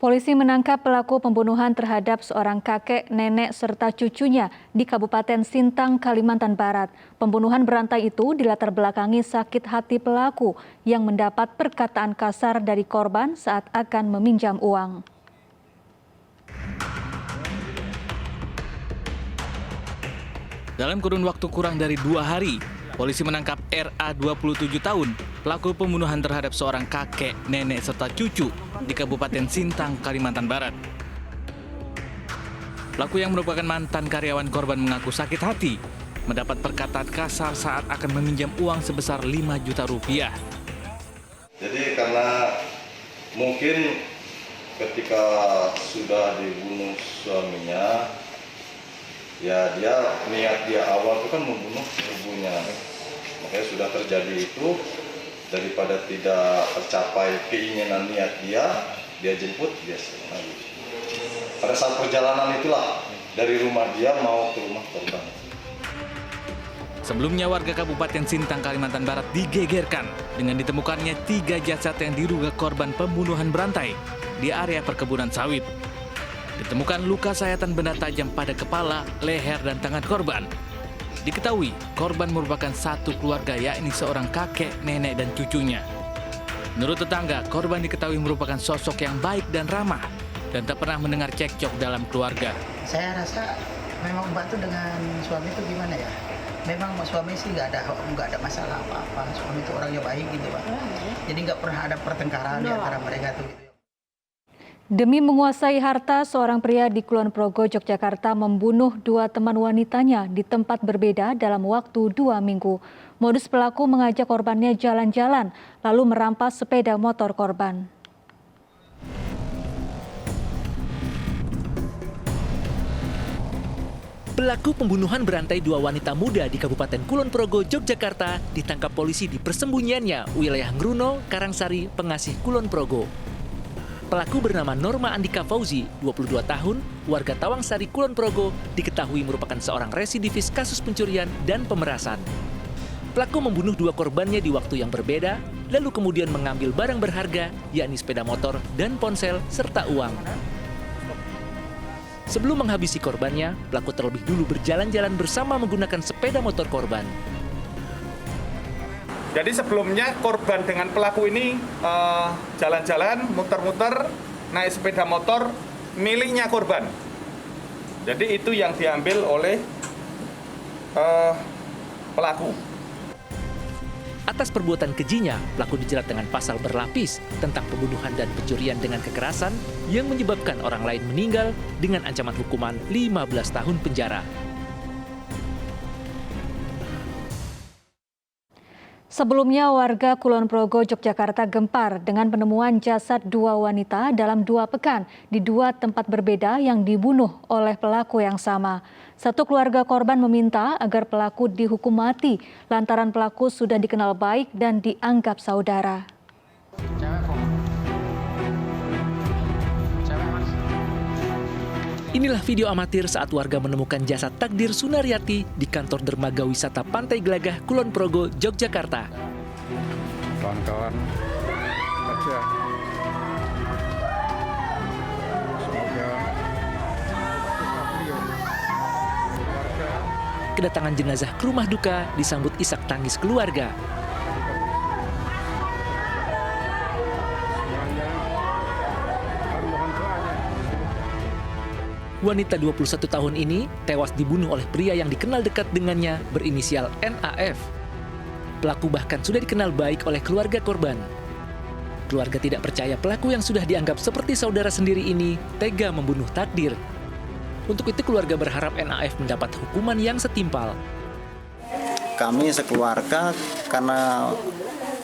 Polisi menangkap pelaku pembunuhan terhadap seorang kakek, nenek, serta cucunya di Kabupaten Sintang, Kalimantan Barat. Pembunuhan berantai itu dilatar belakangi sakit hati pelaku yang mendapat perkataan kasar dari korban saat akan meminjam uang. Dalam kurun waktu kurang dari 2 hari, polisi menangkap RA 27 tahun, pelaku pembunuhan terhadap seorang kakek, nenek, serta cucu di Kabupaten Sintang, Kalimantan Barat. Pelaku yang merupakan mantan karyawan korban mengaku sakit hati, mendapat perkataan kasar saat akan meminjam uang sebesar 5 juta rupiah. Jadi karena mungkin ketika sudah dibunuh suaminya, ya niat dia awal itu kan membunuh ibunya. Makanya sudah terjadi itu, daripada tidak tercapai keinginan niat dia jemput, dia senang. Pada saat perjalanan itulah dari rumah dia mau ke rumah korban. Sebelumnya warga Kabupaten Sintang, Kalimantan Barat digegerkan dengan ditemukannya 3 jasad yang diduga korban pembunuhan berantai di area perkebunan sawit. Ditemukan luka sayatan benda tajam pada kepala, leher, dan tangan korban. Diketahui korban merupakan satu keluarga, yakni seorang kakek, nenek, dan cucunya. Menurut tetangga, korban diketahui merupakan sosok yang baik dan ramah dan tak pernah mendengar cekcok dalam keluarga. Saya rasa memang Mbak tuh dengan suami itu gimana ya? Memang suami sih nggak ada masalah apa-apa. Suami itu orangnya baik gitu Pak. Jadi nggak pernah ada pertengkaran di antara mereka tuh. Gitu. Demi menguasai harta, seorang pria di Kulon Progo, Yogyakarta membunuh 2 teman wanitanya di tempat berbeda dalam waktu 2 minggu. Modus pelaku mengajak korbannya jalan-jalan, lalu merampas sepeda motor korban. Pelaku pembunuhan berantai 2 wanita muda di Kabupaten Kulon Progo, Yogyakarta ditangkap polisi di persembunyiannya wilayah Ngruno, Karangsari, Pengasih, Kulon Progo. Pelaku bernama Norma Andika Fauzi, 22 tahun, warga Tawangsari, Kulon Progo, diketahui merupakan seorang residivis kasus pencurian dan pemerasan. Pelaku membunuh 2 korbannya di waktu yang berbeda, lalu kemudian mengambil barang berharga, yakni sepeda motor dan ponsel, serta uang. Sebelum menghabisi korbannya, pelaku terlebih dulu berjalan-jalan bersama menggunakan sepeda motor korban. Jadi sebelumnya korban dengan pelaku ini jalan-jalan, muter-muter, naik sepeda motor miliknya korban. Jadi itu yang diambil oleh pelaku. Atas perbuatan kejinya, pelaku dijerat dengan pasal berlapis tentang pembunuhan dan pencurian dengan kekerasan yang menyebabkan orang lain meninggal dengan ancaman hukuman 15 tahun penjara. Sebelumnya warga Kulon Progo, Yogyakarta gempar dengan penemuan jasad 2 wanita dalam 2 pekan di 2 tempat berbeda yang dibunuh oleh pelaku yang sama. Satu keluarga korban meminta agar pelaku dihukum mati lantaran pelaku sudah dikenal baik dan dianggap saudara. Inilah video amatir saat warga menemukan jasad Takdir Sunaryati di kantor dermaga wisata Pantai Glagah, Kulon Progo, Yogyakarta. Kawan-kawan kerja. Semoga kedatangan jenazah ke rumah duka disambut isak tangis keluarga. Wanita 21 tahun ini tewas dibunuh oleh pria yang dikenal dekat dengannya berinisial NAF. Pelaku bahkan sudah dikenal baik oleh keluarga korban. Keluarga tidak percaya pelaku yang sudah dianggap seperti saudara sendiri ini tega membunuh Takdir. Untuk itu keluarga berharap NAF mendapat hukuman yang setimpal. Kami sekeluarga karena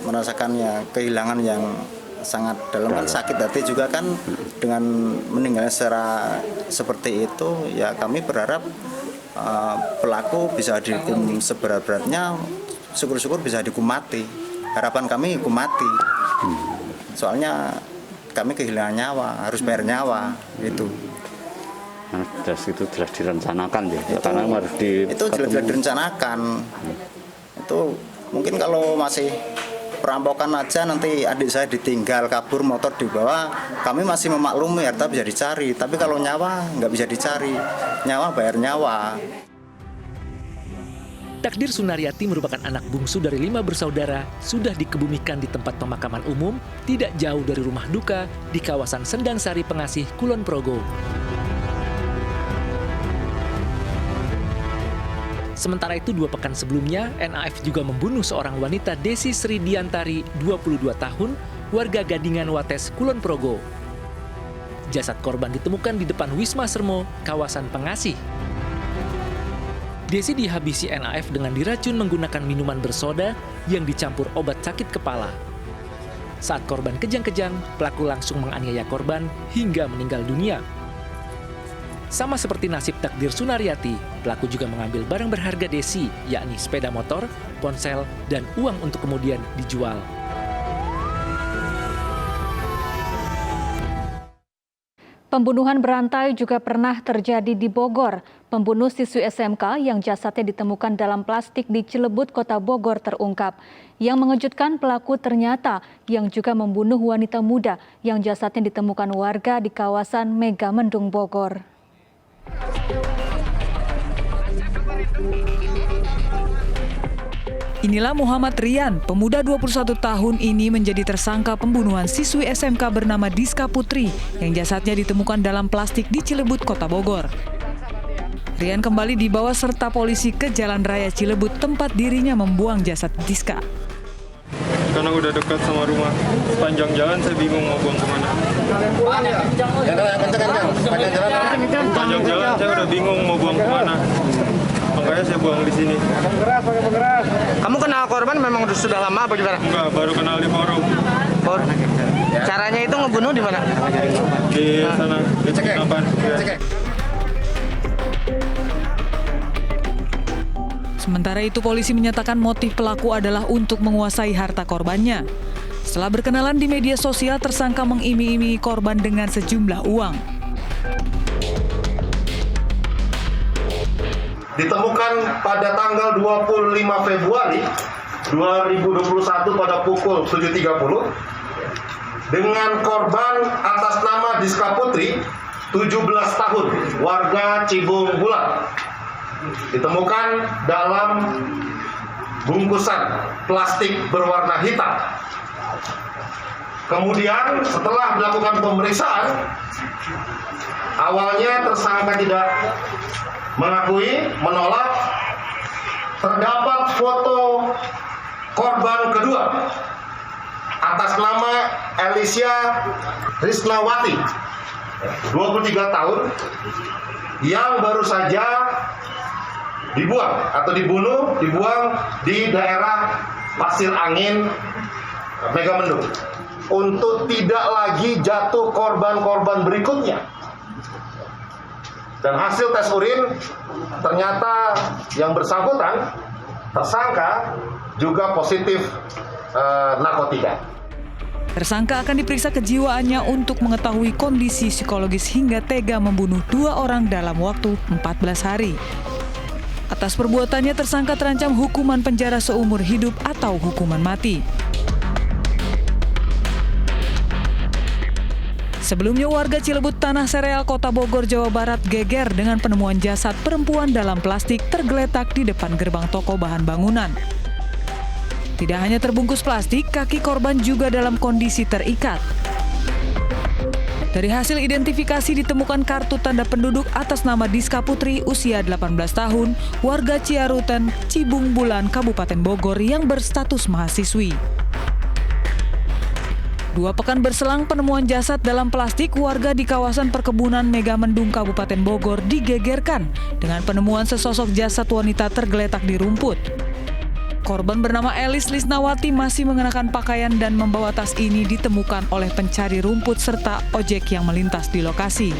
merasakannya kehilangan yang sangat dalam, kan sakit hati juga kan dengan meninggalnya secara seperti itu, ya kami berharap pelaku bisa dihukum seberat-beratnya, syukur-syukur bisa dihukum mati. Harapan kami hukum mati, soalnya kami kehilangan nyawa, harus bayar nyawa itu. Itu jelas direncanakan ya, karena harus itu jelas direncanakan. Itu mungkin kalau masih perampokan aja nanti adik saya ditinggal, kabur, motor dibawa, kami masih memaklumi harta bisa dicari. Tapi kalau nyawa nggak bisa dicari, nyawa bayar nyawa. Takdir Sunaryati merupakan anak bungsu dari 5 bersaudara, sudah dikebumikan di tempat pemakaman umum tidak jauh dari rumah duka di kawasan Sendang Sari Pengasih, Kulon Progo. Sementara itu 2 pekan sebelumnya, NAF juga membunuh seorang wanita Desi Sri Diantari, 22 tahun, warga Gadingan Wates, Kulon Progo. Jasad korban ditemukan di depan Wisma Sermo, kawasan Pengasih. Desi dihabisi NAF dengan diracun menggunakan minuman bersoda yang dicampur obat sakit kepala. Saat korban kejang-kejang, pelaku langsung menganiaya korban hingga meninggal dunia. Sama seperti nasib Takdir Sunaryati, pelaku juga mengambil barang berharga Desi, yakni sepeda motor, ponsel, dan uang untuk kemudian dijual. Pembunuhan berantai juga pernah terjadi di Bogor. Pembunuh siswi SMK yang jasadnya ditemukan dalam plastik di Cilebut, Kota Bogor terungkap. Yang mengejutkan, pelaku ternyata yang juga membunuh wanita muda yang jasadnya ditemukan warga di kawasan Megamendung, Bogor. Inilah Muhammad Rian, pemuda 21 tahun ini menjadi tersangka pembunuhan siswi SMK bernama Diska Putri yang jasadnya ditemukan dalam plastik di Cilebut, Kota Bogor. Rian kembali dibawa serta polisi ke Jalan Raya Cilebut tempat dirinya membuang jasad Diska. Karena udah dekat sama rumah, sepanjang jalan saya bingung mau buang kemana. Sepanjang jalan saya udah bingung mau buang kemana. Makanya saya buang di sini. Kamu kenal korban memang sudah lama apa gimana? Enggak, baru kenal di forum. Caranya itu ngebunuh di mana? Di sana, di Cikampek. Sementara itu polisi menyatakan motif pelaku adalah untuk menguasai harta korbannya. Setelah berkenalan di media sosial, tersangka mengiming-imingi korban dengan sejumlah uang. Ditemukan pada tanggal 25 Februari 2021 pada pukul 7.30 dengan korban atas nama Diska Putri, 17 tahun, warga Cibung Bulan. Ditemukan dalam bungkusan plastik berwarna hitam. Kemudian setelah melakukan pemeriksaan, awalnya tersangka tidak mengakui, menolak. Terdapat foto korban kedua atas nama Alicia Risnawati, 23 tahun, yang baru saja dibuang atau dibuang di daerah Pasir Angin, Megamendung, untuk tidak lagi jatuh korban-korban berikutnya. Dan hasil tes urin ternyata yang bersangkutan, tersangka, juga positif narkotika. Tersangka akan diperiksa kejiwaannya untuk mengetahui kondisi psikologis hingga tega membunuh 2 orang dalam waktu 14 hari. Atas perbuatannya, tersangka terancam hukuman penjara seumur hidup atau hukuman mati. Sebelumnya, warga Cilebut Tanah Sereal, Kota Bogor, Jawa Barat geger dengan penemuan jasad perempuan dalam plastik tergeletak di depan gerbang toko bahan bangunan. Tidak hanya terbungkus plastik, kaki korban juga dalam kondisi terikat. Dari hasil identifikasi ditemukan kartu tanda penduduk atas nama Diska Putri, usia 18 tahun, warga Ciaruten, Cibung Bulan, Kabupaten Bogor yang berstatus mahasiswi. 2 pekan berselang penemuan jasad dalam plastik, warga di kawasan perkebunan Megamendung, Kabupaten Bogor digegerkan dengan penemuan sesosok jasad wanita tergeletak di rumput. Korban bernama Elis Lisnawati masih mengenakan pakaian dan membawa tas ini ditemukan oleh pencari rumput serta ojek yang melintas di lokasi.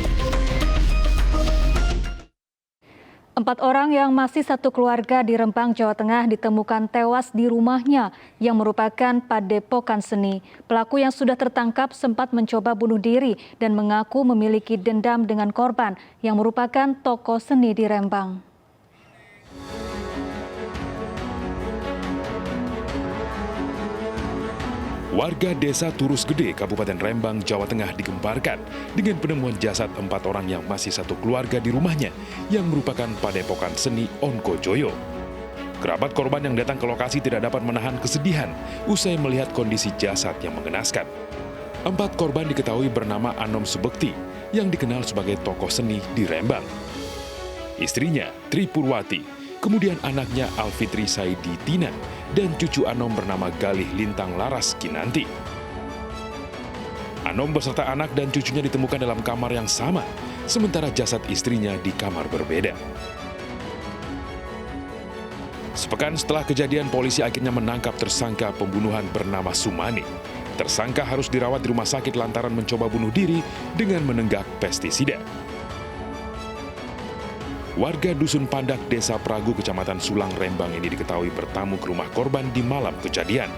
4 orang yang masih satu keluarga di Rempang, Jawa Tengah ditemukan tewas di rumahnya yang merupakan padepokan seni. Pelaku yang sudah tertangkap sempat mencoba bunuh diri dan mengaku memiliki dendam dengan korban yang merupakan tokoh seni di Rempang. Warga desa Turus Gede, Kabupaten Rembang, Jawa Tengah digemparkan dengan penemuan jasad 4 orang yang masih satu keluarga di rumahnya yang merupakan padepokan seni Onkojoyo. Kerabat korban yang datang ke lokasi tidak dapat menahan kesedihan usai melihat kondisi jasad yang mengenaskan. 4 korban diketahui bernama Anom Subekti yang dikenal sebagai tokoh seni di Rembang. Istrinya, Tri Purwati, kemudian anaknya Alfitri Saidi Tina, dan cucu Anom bernama Galih Lintang Laras Kinanti. Anom beserta anak dan cucunya ditemukan dalam kamar yang sama, sementara jasad istrinya di kamar berbeda. Sepekan setelah kejadian, polisi akhirnya menangkap tersangka pembunuhan bernama Sumani. Tersangka harus dirawat di rumah sakit lantaran mencoba bunuh diri dengan menenggak pestisida. Warga Dusun Pandak, Desa Pragu, Kecamatan Sulang, Rembang ini diketahui bertamu ke rumah korban di malam kejadian.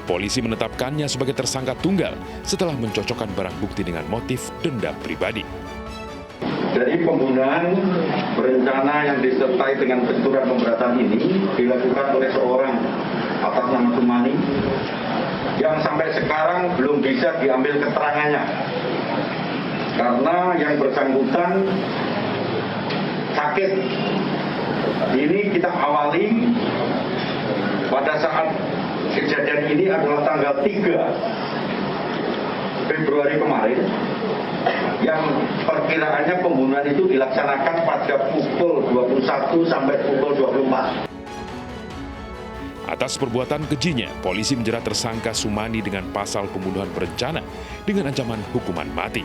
Polisi menetapkannya sebagai tersangka tunggal setelah mencocokkan barang bukti dengan motif dendam pribadi. Jadi pembunuhan berencana yang disertai dengan benturan pemberatan ini dilakukan oleh seorang atas nama Sumani yang sampai sekarang belum bisa diambil keterangannya karena yang bersangkutan sakit. Ini kita awali pada saat kejadian ini adalah tanggal 3 Februari kemarin, yang perkiraannya pembunuhan itu dilaksanakan pada pukul 21 sampai pukul 24. Atas perbuatan kejinya, polisi menjerat tersangka Sumani dengan pasal pembunuhan berencana dengan ancaman hukuman mati.